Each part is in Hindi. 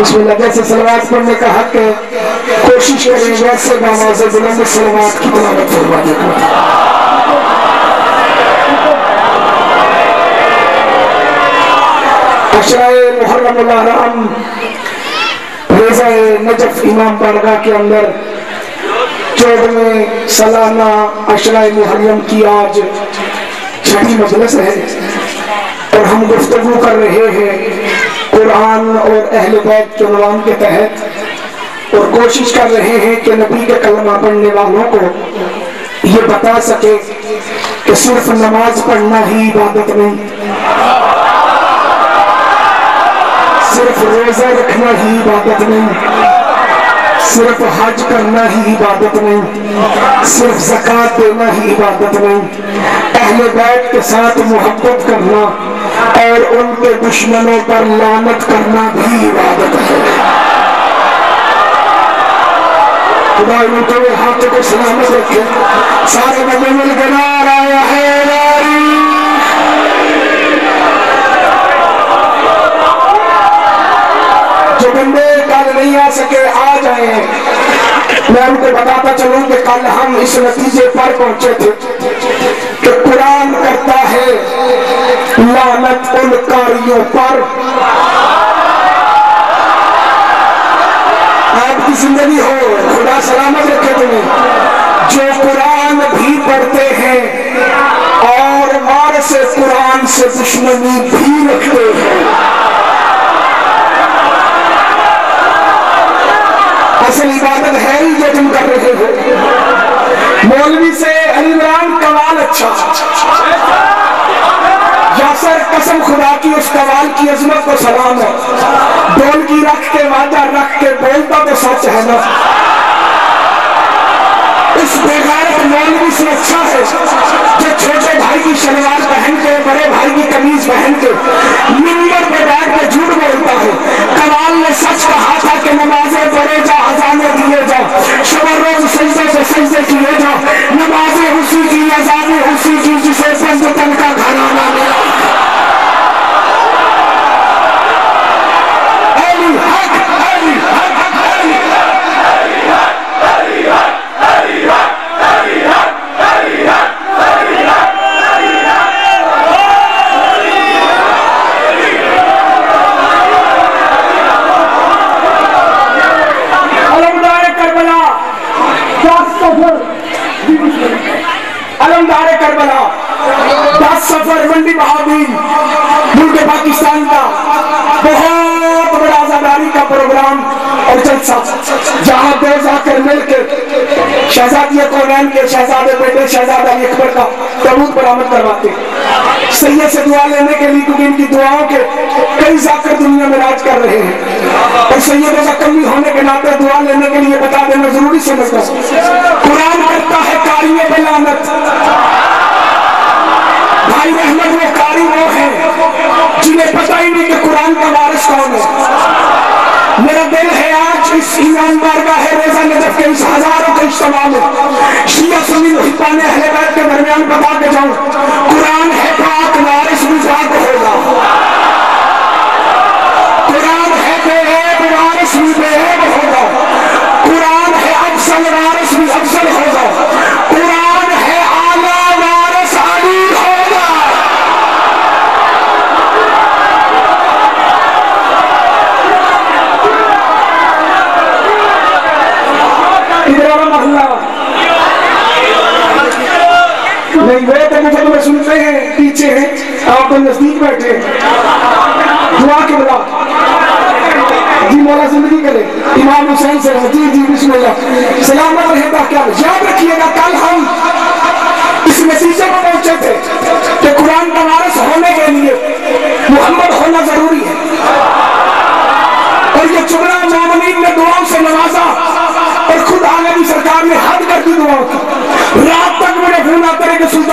बिस्मिल्लाह। जैसे सलवात पढ़ने का हक है, कोशिश करें वैसे नमाज़ बुलंद सलवात की तिलावत फरमाने का। अशराए मुहर्रम उल हराम रोज़ाए नजफ इमाम बारगाह के अंदर 14वें सालाना अशराए मुहर्रम की आज छठी मजलिस है और हम गुफ्तगू कर रहे हैं कुरान और अहले बैत के उन्वान के तहत और कोशिश कर रहे हैं कि नबी के कलमा पढ़ने वालों को ये बता सके कि सिर्फ नमाज पढ़ना ही इबादत नहीं, सिर्फ रोजा रखना ही इबादत नहीं, सिर्फ हज करना ही इबादत नहीं, सिर्फ ज़कात देना ही इबादत नहीं, अहले बैत के साथ मोहब्बत करना और उनके दुश्मनों पर लानत करना भी इबादत है। खुदा उनके हाथ को सलामत रखे। सारे बंदे मिलकर नारा है जो बंदे कल नहीं आ सके आ जाए। मैं उनको बताता चलूं कि कल हम इस नतीजे पर पहुंचे थे कि कुरान करता है लानत उन कारियों पर। आपकी जिंदगी हो, खुदा सलामत रखे तुम्हें, जो कुरान भी पढ़ते हैं और वार से कुरान से दुश्मनी भी रखते हैं। असल इबादत है ही जो तुम कर रहे हो। मौलवी से अली इमरान कवाल अच्छा, यासर कसम खुदा की उस कवाल की अजमत को सलाम है। बोल की रख के वादा रख के बोलता तो सच है ना। इस बेगैरत मौलवी से अच्छा है जो छोटे भाई की शलवार पहन के बड़े भाई की कमीज पहन के मिंबर पे बैठ के झूठ बोलता है। कवाल ने सच कहा था कि नमाजें पढ़े जा, अज़ानें दिए जा, शब रोज सजदे से सजदे किए जा, नमाजें उसी की अज़ानें उसी की जिसे पंजतन का घराना मिला। अलमदारे करबला 10 सफर मंडी बहादुर मुल्क पाकिस्तान का बहुत बड़ा आजादारी का प्रोग्राम और जलसा, जहां दो जाकर मिलकर शहजादी कौनैन के शहजादे बेटे शहजादा अकबर का तबूत बरामद करवाते। सैयद से दुआ लेने के लिए, क्योंकि इनकी दुआओं के कई जाकर दुनिया में राज कर रहे हैं और सैयद का कमी होने के नाते दुआ लेने के लिए बता देना जरूरी समझता। कुरान करता है कारियों पे लानत। भाई रहमत वो कारी वो है जिन्हें पता ही नहीं कि कुरान का वारिस कौन है। मेरा दिल है आज इस ईमान बारगाह है रोज़ा नजफ के इस हजारों के इज्तिमा में शिया सुन्नी मुहिब्बान अहले बैत के दरमियान बता के जाऊं, कुरान है पाक, वारिस भी पाक होगा। कुरान है बेऐब, वारिस भी बेऐब होगा। कुरान है अफसल, वारिस भी अफसल होगा। कुरान है आला, वारिस आली होगा। नहीं वो तो मुझे तुम्हें सुनते हैं, पीछे हैं, आप तो नजदीक बैठे दुआ के बुला जी। मौला जिंदगी करे इमाम हुसैन से जी जी बिस्मिल्लाह सलामत रहेगा। क्या याद रखिएगा, कल हम इस नतीजे पर पहुंचे थे कि कुरान का वारिस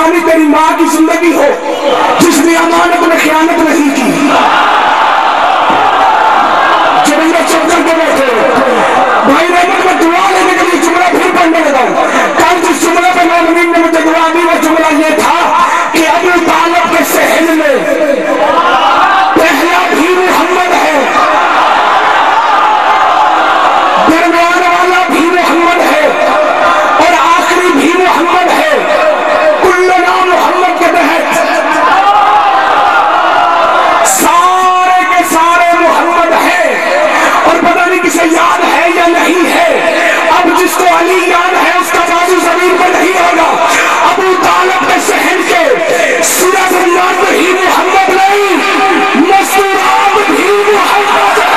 कुर्बानी तेरी माँ की जिंदगी हो जिसने अमानत में खयानत नहीं की। जब ये चुप करके बैठे भाई रहमत में दुआ लेने के लिए जुमला फिर पढ़ने लगा। कल जिस जुमले पे मोमिन ने मुझे दुआ दी वो जुमला ये था कि अबू तालिब के सहन में पहला भी मोहम्मद है, दरमियान वाला भी मोहम्मद है और आखिरी भी मोहम्मद है। कुल्लु नाम मोहम्मद के तहत सारे के सारे मोहम्मद है। और पता नहीं किसे याद है या नहीं है, अब जिसको अली याद है उसका बाजू जमीन पर नहीं होगा। अबू तालिब के सहन के सिर्फ नाम ही मोहम्मद नहीं, मस्तूरात भी मोहम्मद है।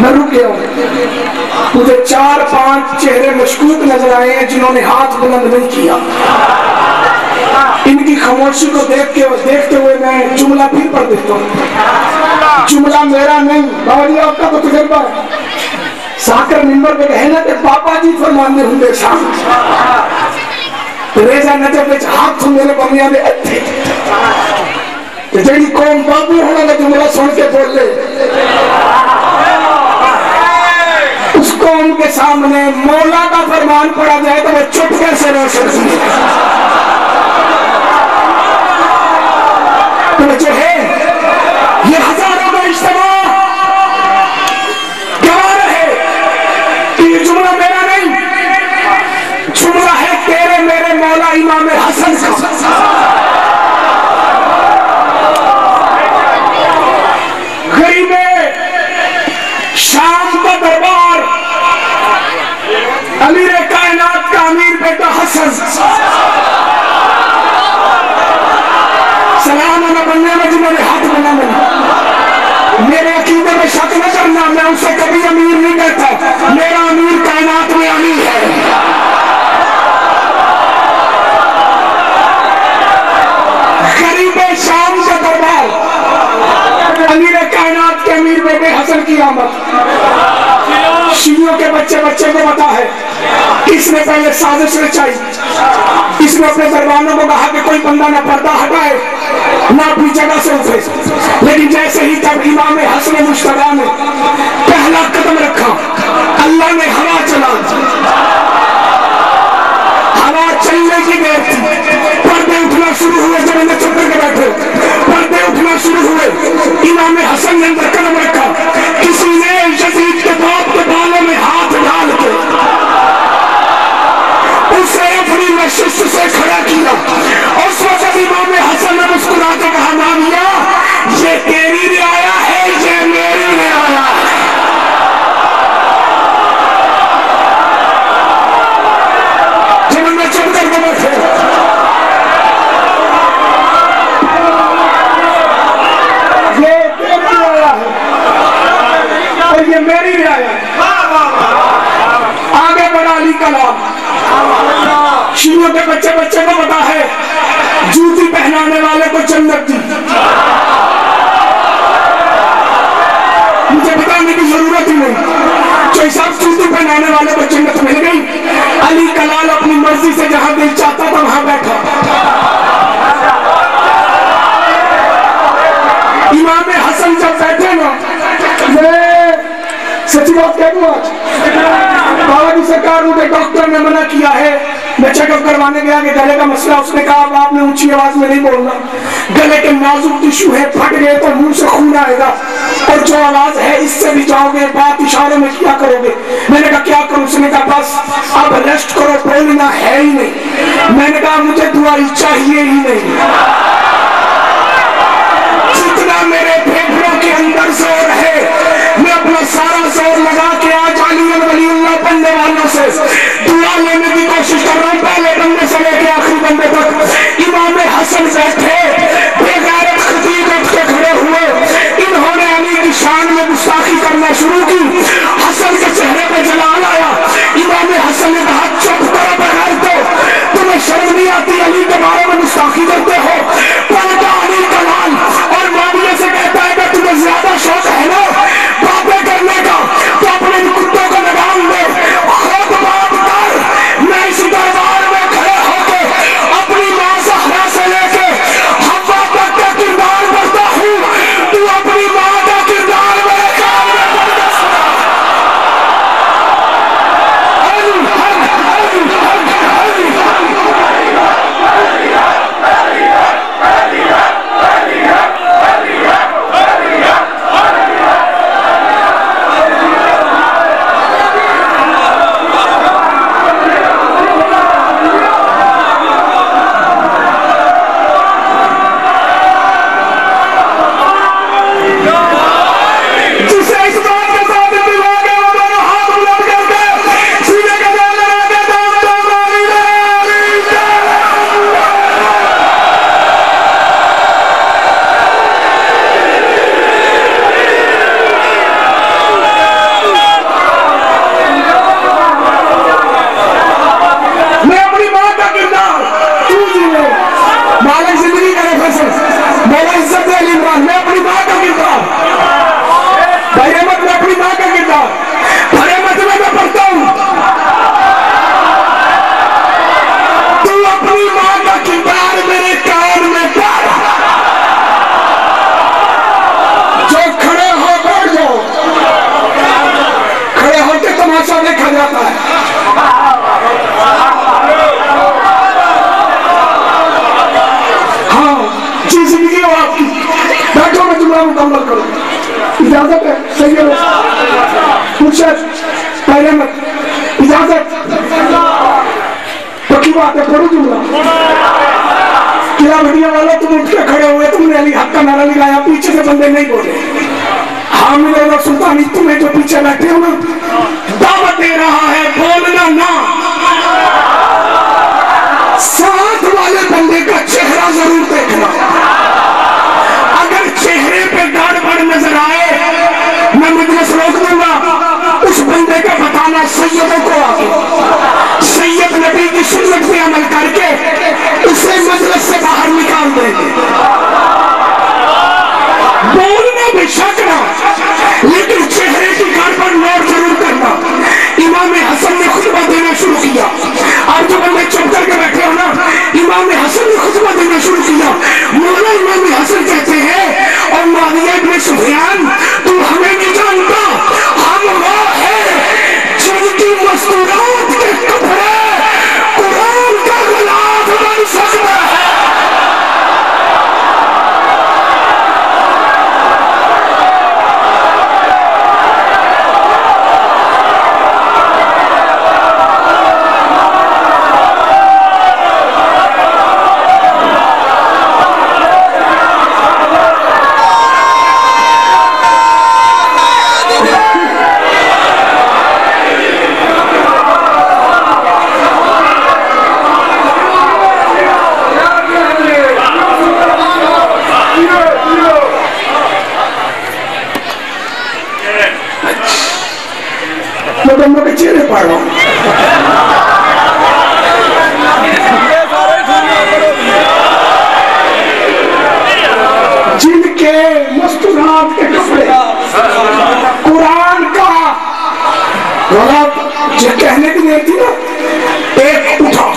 मैं रुक गया हूं। मुझे 4-5 चेहरे मशकूक नजर आए हैं जिन्होंने हाथ बुलंद नहीं किया। इनकी खामोशी को देखते हुए मैं जुमला फिर पढ़ देता हूँ। जुमला मेरा नहीं, बाबा जी आपका तो तजुर्बा है। साकर मिंबर पे कहे ना कि पापा जी फरमाते होंगे शाम रेजा नजर में हाथ मेरे बमिया ने अच्छे जी कौन बाबू होना का जुमला सुन के बोल ले, उस कौम के सामने मौला का फरमान पड़ा जाए तो वो चुप कैसे रह सकती है। तो जो है ये हजारों का इज्तिमा गवाह है कि ये जुमला मेरा नहीं, जुमला है तेरे मेरे मौला इमाम हसन का। शाम का दरबार अमीर कायनात का अमीर बेटा हसन सलाम न बनने में जिन्होंने हाथ बना बना। मेरे अकीदे में शक न करना, मैं उसे कभी अमीर नहीं कहता, मेरा अमीर कायनात में अमीर है। गरीबे शाम का दरबार अमीर कायनात के अमीर बेटे हसन की आमद। शियों के बच्चे बच्चे को पता है किसने पहले साजिश रचाई। इसने अपने दरबारों को कहा कि कोई बंदा ना पर्दा हटाए ना अपनी जगह से उठे, लेकिन जैसे ही जब इमाम हसन मुश्तबा ने पहला कदम रखा अल्लाह ने हवा चला। हवा चलने की देर थी, पर्दे उठना शुरू हुए। जब इन्हें चुप करके बैठे पर्दे उठना शुरू हुए। इमाम हसन ने अंदर कदम रखा, किसी ने यजीद के बाप के बालों में हाथ डाल के उसे अपनी नशिस्त से खड़ा किया। उस वक्त इमाम हसन ने मुस्कुरा के कहा, मामिया ये तेरी रियाया है, ये मेरी रियाया है। जब मैं चुप करके बैठे ये तेरी रियाया है और ये मेरी रियाया है। आगे बढ़ा अली कलाम। शियों के बच्चे बच्चे को पता है जूती पहनाने वाले को जन्नत दी। मुझे बताने की जरूरत ही नहीं, जो हिसाब जूती पहनाने वाले को जन्नत मिल गई। अली कलाल अपनी मर्जी से जहां दिल चाहता था वहां बैठा। इमाम हसन जब बैठे ना, सच्ची बात कह दूं, आज बाबा की सरकार उनके डॉक्टर ने मना किया है। मैं चेकअप करवाने गया कि गले का मसला, उसने कहा अब आपने ऊंची आवाज में नहीं बोलना, गले के नाजुक टिश्यू है, फट गए तो मुंह से खून आएगा और जो आवाज है इससे भी जाओगे, बात इशारे में क्या करोगे। मैंने कहा क्या करूं, उसने कहा बस अब रेस्ट करो, बोलना है ही नहीं। मैंने कहा मुझे दुआई चाहिए ही नहीं, जितना मेरे फेफड़ों के अंदर जोर है मैं अपना सारा जोर लगा के आज अली वलीउल्लाह बनने वालों से अल्लाह लेने की कोशिश कर रहा हूं, पहले बंदे से लेकर आखिरी बंदे तक। इमाम हसन बैठे, बेगैरत खतीब उठ के खड़े हुए, इन्होंने अली की शान में गुस्ताखी करना शुरू की। हसन के चेहरे पे जलाल आया। इमाम हसन ने कहा, चुप करो बगैर तो, तुम्हें शर्म नहीं आती? अली के बारे में गुस्ताखी करते हो। पलटा अली का लाल और मामले से कहता है कि तुम्हें ज्यादा शौक है ना बातें करने का, तो अपने कुत्तों को लगाम दो, खुद बात कर। मैं इस दरबार में खड़े होकर अपनी मां सहरा से लेके हव्वा तक का किरदार करता हूँ, तू अपनी मां का किरदार मेरे काम में कर दे। मुकम्मल करो, इजाजत है? सही है। पहले मत, इजाजत पक्की बात है, पढ़ो जुमला। किला भटिया वाला तुम उठ के खड़े हुए, तुमने अली हक का नारा लगाया, पीछे से बंदे नहीं बोले। हामिद सुल्तानी तुम्हें जो पीछे बैठे हो ना, दावत दे रहा है, बोलना ना। साथ वाले बंदे का चेहरा जरूर देखना, अगर चेहरे पे गड़बड़ नजर आए मैं मजलिस रोक दूंगा। उस बंदे का बताना सैयदों को आगे, सैयद नबी की सुन्नत पे अमल करके उसे मजलिस से बाहर निकाल देंगे। बोलना बेशक ना, लेकिन चेहरे की गड़बड़ नोट जरूर करना। इमाम हसन ने खुतबा देना शुरू किया। आप जो बंदे चुप करके बैठे हो ना, इमाम हसन ने खुतबा देना शुरू किया। मौला इमाम हसन कहते हैं, और मुआविया इब्न सुफियान, तू हमें नहीं जानता, हम वो है जिनकी मस्तूरात के कपड़े कुरान का गिलाफ बन सकता है। दोनों के चेहरे पढ़ रहा हूं। जिनके मस्तूरात के कपड़े कुरान का जो कहने की नहीं थी ना, एक उठा,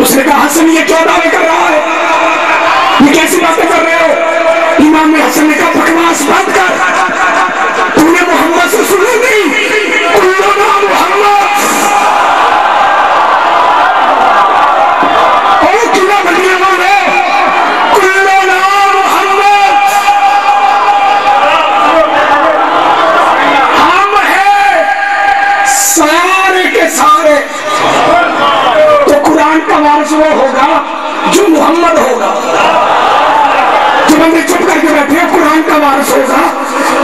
उसने कहा हसन ये क्या दावे कर रहा है, ये कैसी बातें कर रहे हो? इमाम हसन ने कहा बकवास बंद कर, तूने मोहम्मद से सुनी नहीं? वो होगा जो मोहम्मद होगा। जो बंदे चुप करके बैठे हैं, कुरान का वारिस होगा।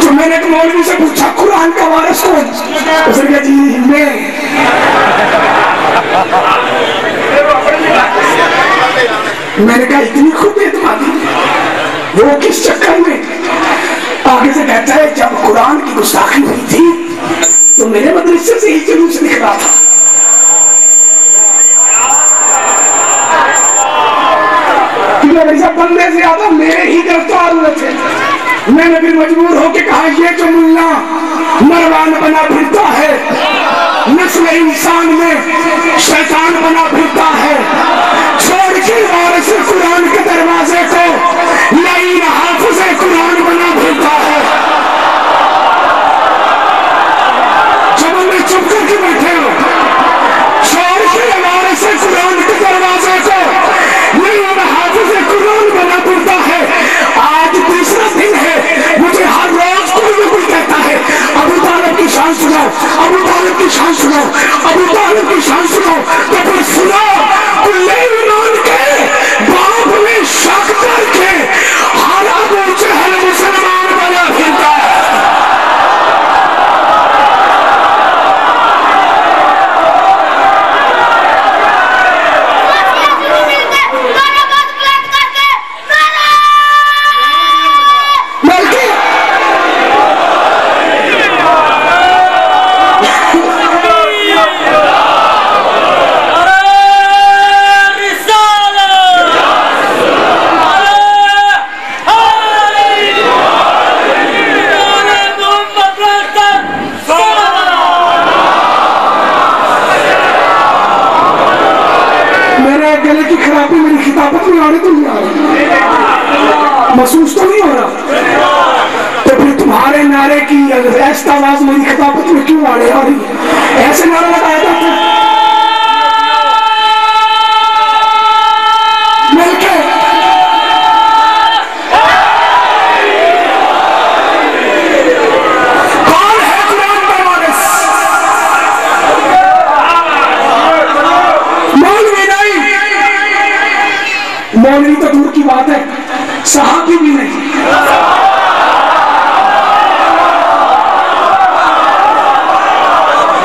जो मैंने एक मौलवी से पूछा कुरान का वारिस कौन, उसने कहा जी मैं। मैंने कहा इतनी खूबियत मानी, वो किस चक्कर में? आगे से कहता है जब कुरान की गुस्ताखी हुई थी तो मेरे मदरसे से ही जुलूस निकला था। बंदे से ज्यादा मेरे ही गिरफ्तार हुए थे। मैंने फिर मजबूर होकर कहा ये जो मुल्ला मरवान बना फिरता है, नस्ल इंसान में शैतान बना फिरता है, छोड़ के और से कुरान के दरवाजे को नई हाफिज़ कुरान बना फिरता है। जब हमें चुप करके बैठे हो, छोड़ के और से कुरान के दरवाजे को नई हाफिज़ कुरान बना फिरता है। आज तीसरा दिन है, मुझे हर रोज कोई ना कोई कहता है अबू तालिब की शान सुनाओ, अबू तालिब की शान सुनाओ, अबू तालिब की शान सुनाओ। तो फिर सुनो, कुल्ले ईमान के बाप में शक करके हर अबू जहल मुसलमान बना फिरता है। महसूस तो नहीं हो रहा, तो फिर तुम्हारे नारे की ऐसा आवाज मेरी खिताबत में क्यों आ रही? ऐसे नारा लगाया जाता है मिलके। कौन है कुरान का वारिस? मौलवी नहीं, मौलवी तो दूर की बात है, सहाबी भी नहीं।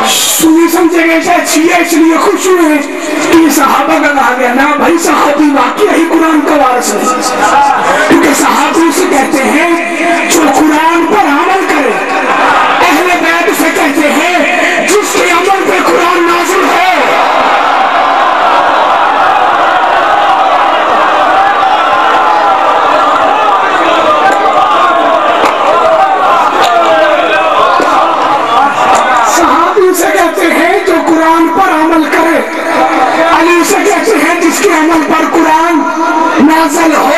सुनी समझे गए शायद इसलिए खुश हुए कि सहाबा का कहा गया ना भाई, सहाबी वाकई ही कुरान का वारिस है, क्योंकि सहाबी से कहते हैं जो कुरान पर अमल करे, अहले बैत से कहते हैं जिसके अमल पे कुरान नाज़िल है। अमल पर कुरान नाज़िल हो।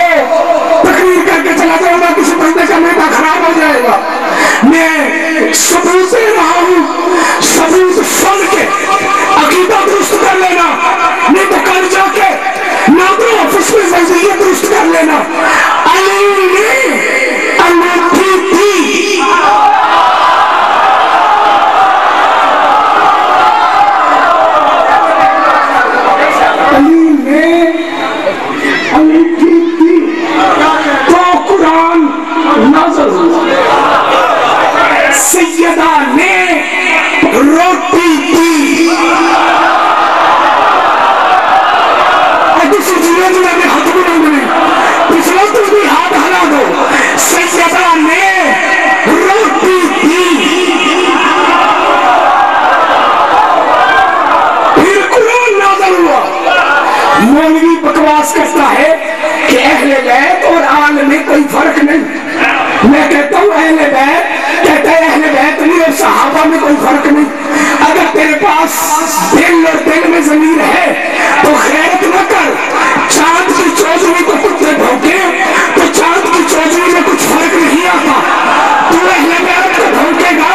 तकरीर करके चला जाऊंगा, किसी बंदे का नेता खराब हो जाएगा। मैं सबूत दे रहा हूं, सबूत सुन के अकीदा दुरुस्त कर लेना, नहीं तो कल जाके नादो ऑफिस में वज़ीयत दुरुस्त कर लेना। अली ने अनूठी थी, सैयदा ने रोटी दी। हाथ भी पिछले तुम भी हाथ हला दो। सैयदा ने रोटी दी, फिर कुरान नाज़िल हुआ। मौलवी बकवास करता है कि अहले बैत और आल में कोई फर्क नहीं। मैं कहता हूँ अहले बैत, कहता है अहले बैत में और सहाबा में कोई फर्क नहीं। अगर तेरे पास दिल और दिल में ज़मीर है तो खैरत न कर। चांद की चौधरी को कुत्ते भौंके तो चांद की चौधरी में कुछ फर्क नहीं आता। तू अहले बैत को भौंकेगा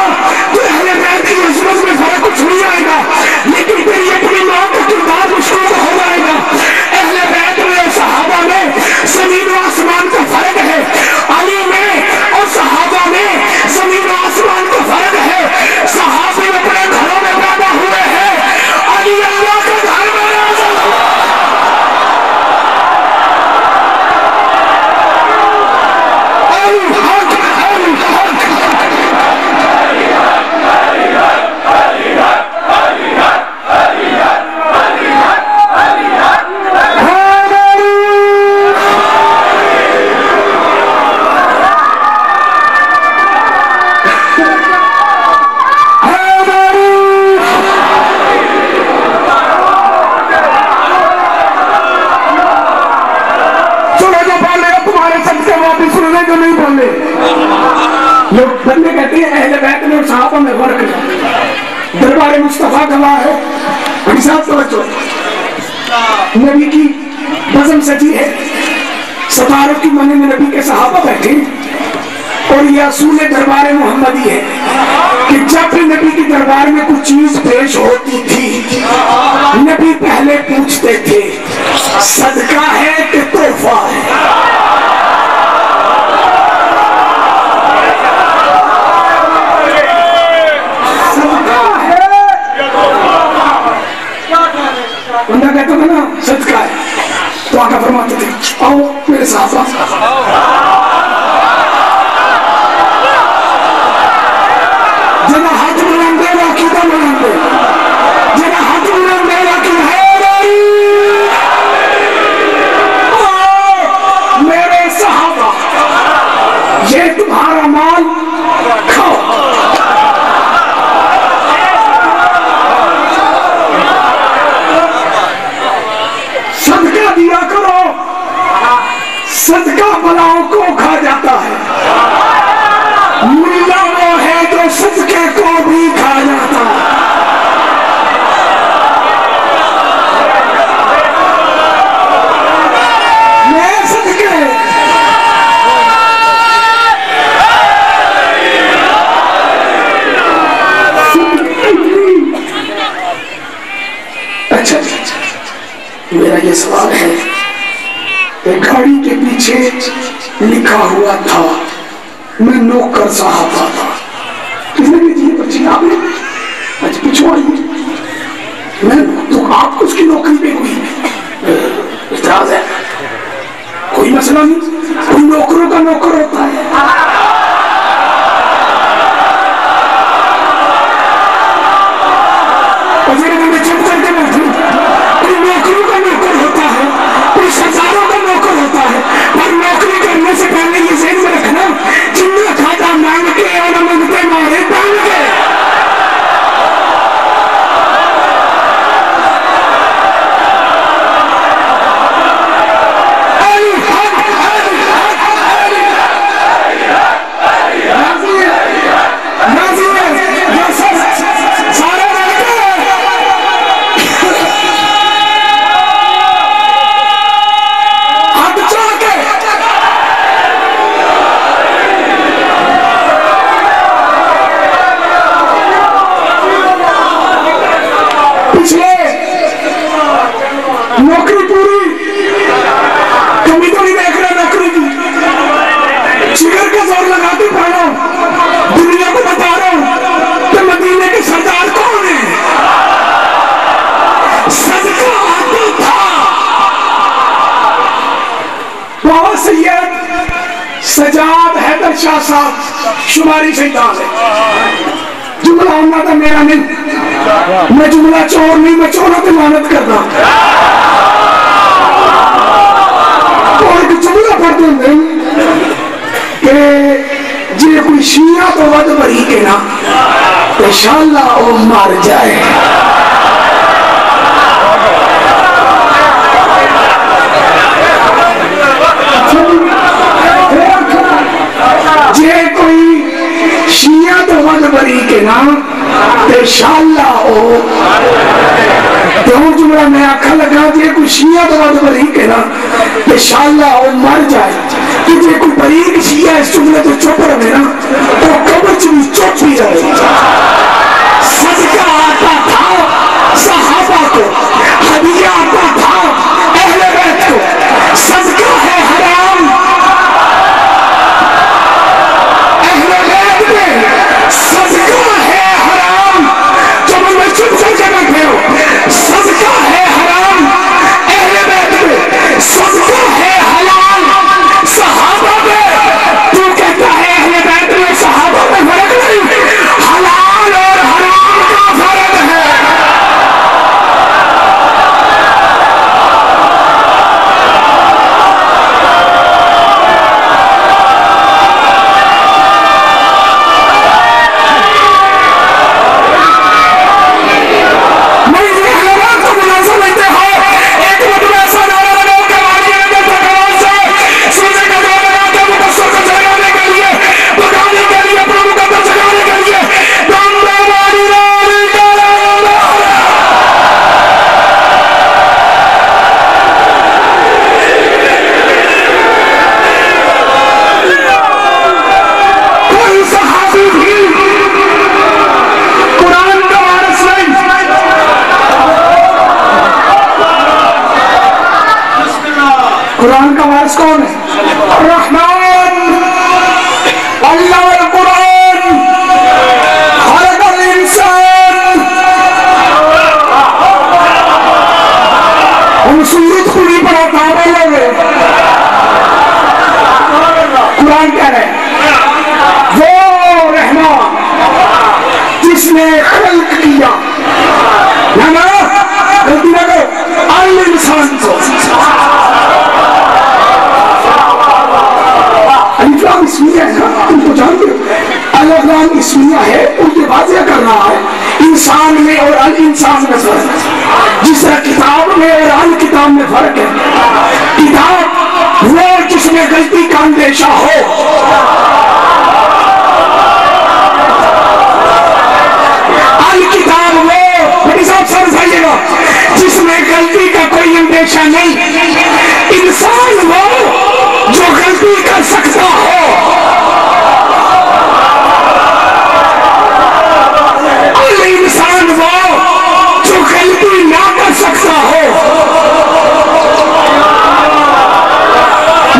तो अहले बैत की अज़मत में फर्क कुछ नहीं आएगा, लेकिन तेरी अपनी मां का किरदार मुश्किल हो जाएगा। अहले बैत में और सहाबा में ज़मीन और आसमान का फर्क है, अली में और सहाबा में ज़मीन और आसमान का फर्क है। सहाबे अपने घरों में पैदा हुए हैं, अली अल्लाह के घर में नाज़िल हुआ। कहते हैं अहले बैत में और सहाबा में फर्क है। दरबार मुस्तफा गवाह है। भाई साहब तो नबी की बज़म सजी है, सतारों की मने में नबी के सहाबा बैठे और यह असूल दरबार मोहम्मदी है कि जब भी नबी के दरबार में कुछ चीज पेश होती थी, नबी पहले पूछते थे सदका है कि तोहफा है। बंदा कहता था ना सदका है, तो आका फरमाते थे आओ मेरे साथ। जना हाथ बुलंद है अकीदा बुलंद है, जना हाथ बुलंद है अकीदा है मेरे सहाबा, ये तुम्हारा माल खाओ। सदका दिया करो, सदका बलाओं को खा जाता है। मुल्ला वो है जो सदके को भी खा जाता है। मैं सदके अच्छा, मेरा ये सवाल है, एक गाड़ी के पीछे लिखा हुआ था मैं नौकर साहब था, किसने भेजी है पर्ची? आपने? अच्छा पिछवाड़िए, मैं तो आपको उसकी नौकरी पे कोई इतराज है? कोई मसला नहीं, कोई नौकरों का नौकर होता है। चुप करके बैठे, कोई नौकरों का नौकर होता है, कोई सरदारों का नौकर होता है, पर नौकरी करने से पहले ये ज़हन में रखना, जिन्ना खाता मांग के और मंगते मारे टांग के। नौकरी पूरी, कमी तो नहीं देख रहे नौकरी की, जिगर का जोर लगाते पढ़ो, दुनिया को बता रहा हूं कि मदीने के सरदार कौन है। सदका आता था बाबा सैयद सजाद हैदर शाह साहब, शुमारी शैतान है। जुमला होना था मेरा नहीं, मैं जुमला चोर नहीं, मैं चोरों की मानत करता। और जुमला पढ़ते होंगे कि जे कोई शिया तो वध भरी के ना इंशाअल्लाह वो मर जाए। जे कोई शिया तो वध भरी के ना इंशाअल्लाह ओ क्यों जुमला मैं आखा लगा जे कोई शिया तो वध भरी के ना इंशाअल्लाह ओ मर जाए। कि जे कोई बरीक शिया इस जुमले तो चुप रहे ना तो कब्र च भी चुप ही रहे। सदका आता था सहाबा को, हदिया आता था अहले बैत को। सदका है हराम अहले बैत में, सदका है हराम। जब मैं चुप करके बैठे हो, सदका है हराम अहले बैत में, सदका है हलाल सहाबा में। तू कहता है अहले बैत में सहाबा में फर्क नहीं, हलाल और हराम का फर्क है। कुरान का वारिस कौन है? रहमान, अल्लाह वल कुरान, खलकल इंसान। हम सूरत खुली पढ़ा कहां बोलोगे? कुरान कह रहे वो रहमान जिसने खल्क किया, ना गलती ना करो, अल इंसान को। अलिफ्लाम इसमिया है ना, तुम तो जानते हो। अलिफ्लाम इसमिया है, उनके वाज़ेह कर रहा है इंसान में और अल इंसान में फर्क। जिस तरह किताब में और अल किताब में फर्क है। किताब वो जिसमें गलती का अंदेशा हो, अल किताब वो बड़ी साहब समझाइएगा जिसमें गलती का कोई अंदेशा नहीं। इंसान वो जो गलती कर सकता हो, अल इंसान वो जो गलती ना कर सकता हो।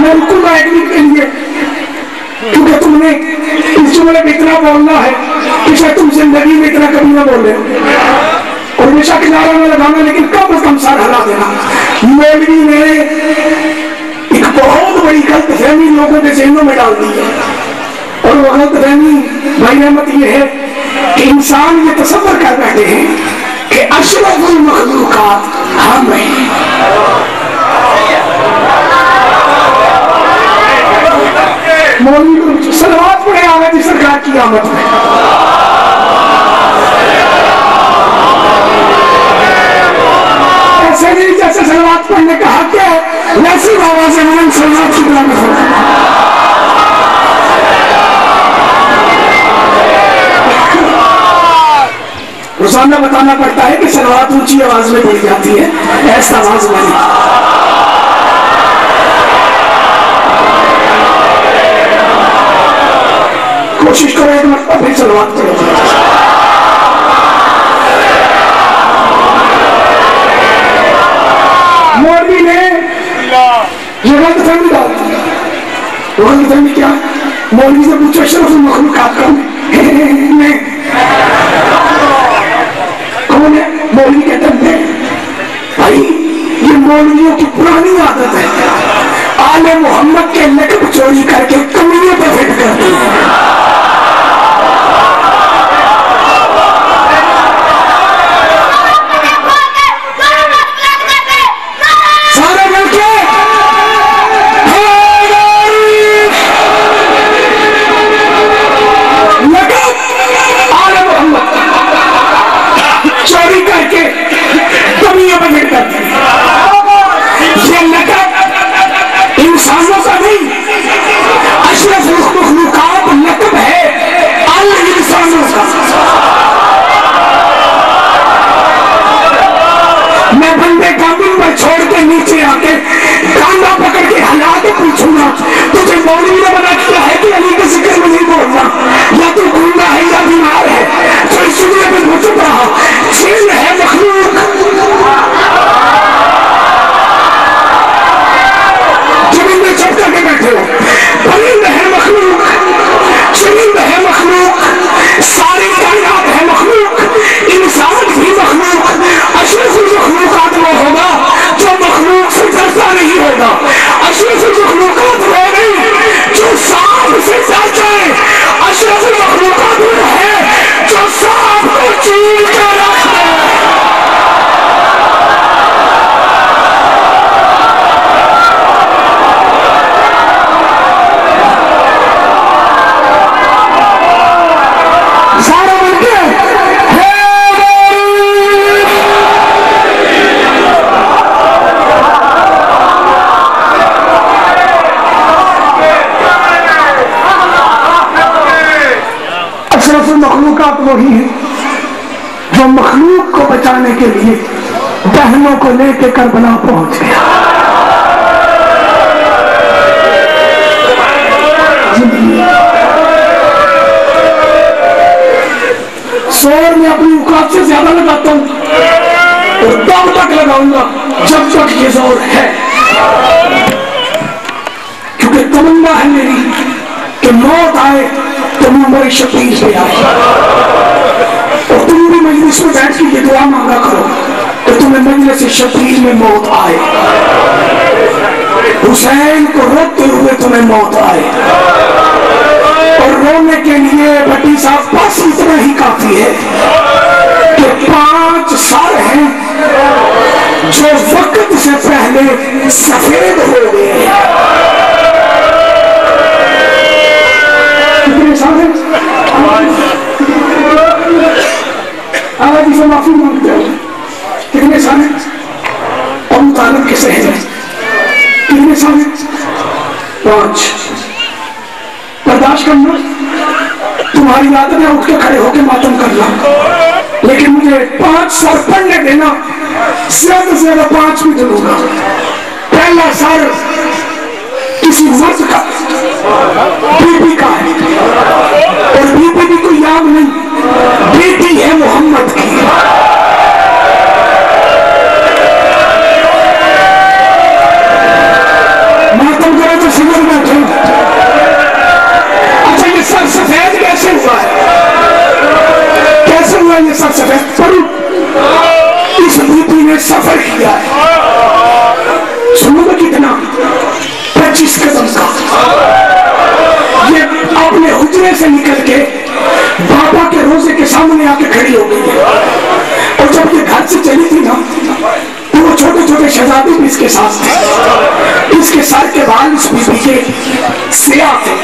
मैं बिल्कुल एग्री के लिए, क्योंकि तुमने इस जुमले में इतना बोलना है कि शायद तुम जिंदगी में इतना कभी ना बोले, और हमेशा किनारा में लगाना, लेकिन कम से कम सर हला देना। मौलवी ने एक बहुत बड़ी गलतफहमी लोगों के ज़हनों में डाल दी है, और वो गलतफहमी भाई रहमत ये है कि इंसान ये तसव्वुर कर बैठे हैं कि अशरफुल मखलूकात हम हैं। मौलवी सलवात पढ़े आगे जी सरकार की आमद में। ऐसे नहीं जैसे सलवात पढ़ने का हक है, वैसी आवाज से मैंने सलवात की तरह रोजाना बताना पड़ता है कि सलवात ऊंची आवाज में पढ़ी जाती है, ऐसा आवाज वाली। कोशिश करो एक मरतबा फिर सलवात करो। मौलवी ने ये गलतफहमी डाल दी। वो गलतफहमी क्या? मौलवी से पूछो अशरफुल मखलूकात कौन है? कौन है? मौलवी कहते हैं भाई ये मौलवियों की पुरानी आदत है, आले मोहम्मद के लकब चोरी करके कमियों पर फिट करते हैं। इंसानों का नहीं, अशरफुल मखलूकात लक़ब है अल इंसानों का। मैं बंदे काबिल पर छोड़ के नीचे आके कांधा पकड़ के हिला के पूछूंगा तुझे मौलवी ने मना किया है कि अली के जिक्र में नहीं बोलना, या तू गूंगा है या बीमार है, तो इसलिए मैं पूछ रहा जिन है मखलूक, जमीन में चप करके बैठे हो, परिंद है मखलूक, चरिंद है मखलूक, सारी कायनात है मखलूक, इंसान भी मखलूक। अशरफुल मखलूकात वो होगा जो मखलूक से डरता नहीं होगा। अशरफुल मखलूकात वो नहीं जो सांप से डरता है। अशरफुल मखलूकात वो है जो सांप को चीर कर रखता है। सारा बनके अशरफुल मखलूकात वही है जो मखलूक को बचाने के लिए बहनों को लेकर करबला पहुंच गया। शोर में अपनी औकात से ज्यादा लगाता हूं और तब तक लगाऊंगा जब तक ये जोर है। कि मौत आए तो उम्र शबीर पे आए। और तुम भी मजलिस में बैठ के ये दुआ मांगा करो कि तुम्हें मजलिस शबीर में मौत आए, हुसैन को रोते हुए तुम्हें मौत आए। और रोने के लिए भट्टी साहब बस इतना ही काफी है कि 5 सर हैं जो वक्त से पहले सफेद हो गए हैं। कितने साल हैं? आवाज़ से माफी मांगते हो। कितने साल हैं? अबू तालिब के सहन हैं। कितने साल हैं? 5। बर्दाश्त करना, तुम्हारी आदत है उठ के खड़े होके मातम करना, लेकिन मुझे 5 सर पढ़ने देना, ज्यादा से ज्यादा 5 भी दूंगा। पहला सर किसी मर्द का, बीबी का है, और बीबी भी कोई याद नहीं, बेटी है मोहम्मद की। मातम करो तो समझ बैठे। अच्छा, ये सर सफेद कैसे हुआ है? कैसे हुआ ये सर सफेद? पर इस बीबी ने सफर किया है, सुनो कितना, 25 कदम का। ये अपने हुजरे से निकल के बाबा के रोजे के सामने आके खड़ी हो गई है। और जब ये घर से चली थी ना, तो वो छोटे छोटे शहजादे भी इसके साथ थे। इसके सर के बाल इस बीबी के सिया थे।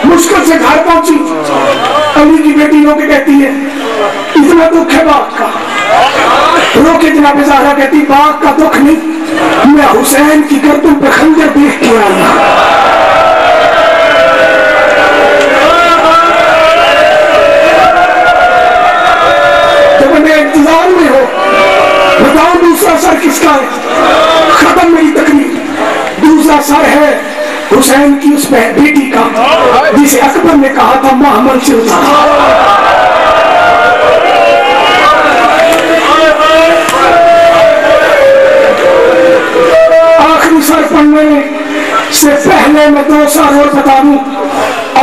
मुश्किल से घर पहुंची, अली की बेटी रोके कहती है इतना दुख है बाग का। रोके जनाब ज़हरा कहती बाग का दुख नहीं, मैं हुसैन की गर्दन पे खंजर देख के आया। तो मैंने इंतजार में हो, बताओ दूसरा सर किसका है? खत्म मेरी तकलीफ। दूसरा सर है हुसैन की उस बेटी का, जिसे अकबर ने कहा था महमल से उतारा। आखिरी सर पढ़ने से पहले मैं 2 साल और बता दूं,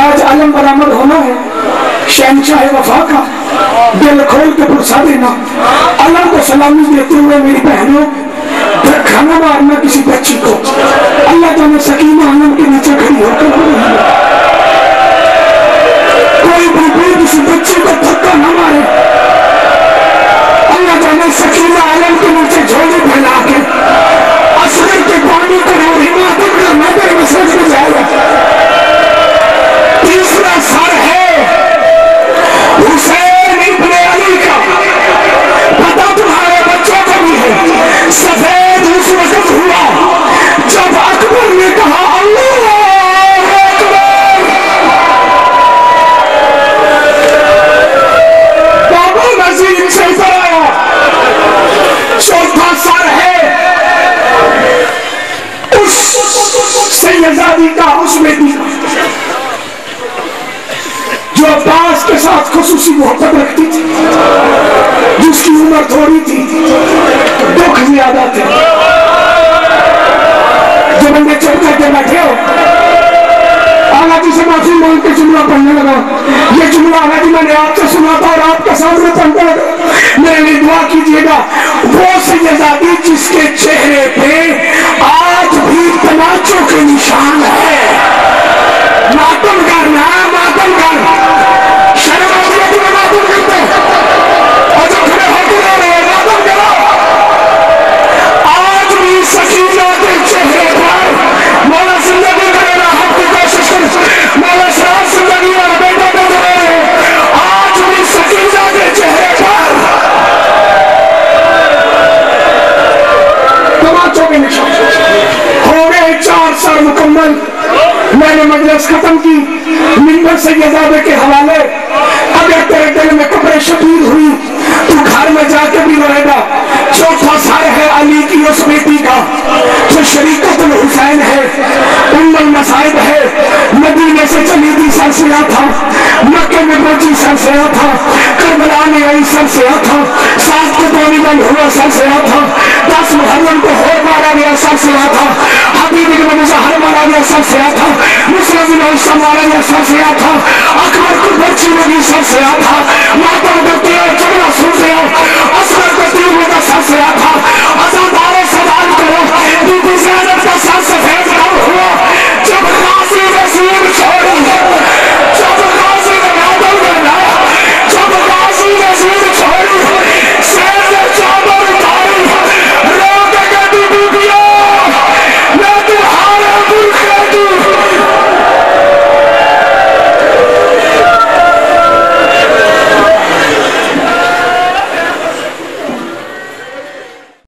आज अलम बरामद होना है शहनशाह वफा का। दिल खोल के पुरसा देना, अलम को सलामी देते हुए मेरी बहनों, खाना मारना किसी बच्ची को। अल्लाह जाने सकीना आलम के नीचे खड़ी होकर कोई भी किसी बच्ची को धक्का न मारे। अल्लाह जाने सकीना आलम के नीचे झोली फैला के असर के पानी को हिमाचल का नगर मसरत में जाएगा। तीसरा सर है हुसैन इब्ने अली का। पता तुम्हारे बच्चों को भी है, सफेद उस वक्त हुआ जब अकबर ने कहा अल्लाह अकबर। बाबा नजीर से आया। चौथा सर है उस सैयदादी का, उस बेटी का जो अब्बास के साथ खुसूसी मोहब्बत रखती थी, जिसकी उम्र थोड़ी थी, दुख ज्यादा थे। जो बंदे चुप करके बैठे हो, जुमला पढ़ने लगा। ये जुमला है जो मैंने आपसे सुना था और आपके सामने पढ़ने लगा। मेरे लिए दुआ कीजिएगा। वो सैयदादी जिसके चेहरे पे आज भी तमाचों के निशान है। मातम करना, मातम कर, शर्म आती है तुम्हें मातम करते और जो खड़े होते रहे मातम करो। आज भी सकीना के चेहरे पर मौला जिंदगी करेगा, हम की कोशिश कर मौला शराब जिंदगी और बेटा बेटा रहे। आज भी सकीना के चेहरे पर तमाचों के निशान हो गए। 4 साल मुकम्मल मैंने मजलिस खत्म की मिंबर सैयदादे के हवाले। अगर तेरे दिल में कब्र शबीर हुई तू घर में जाके भी रोएगा। चौथा साल है अली की उस बेटी का जो शरीकतुल हुसैन है, उम्मुल मसाइब है। मदीने से चली थी सर से था, मक्के में पहुंची सर से था, करबला में आई सर से था, 7 को पानी बंद हुआ सर से था, 10 मुहर्रम को हो मारा गया सर से था, हबीब इब्न ज़हर मारा गया सर से था, मुस्लिम इब्न उस्मा मारा गया सर से था, अकबर को बच्ची लगी सर से था, माता को तेरा चढ़ना सुन से असगर को तीर लगा सर से था।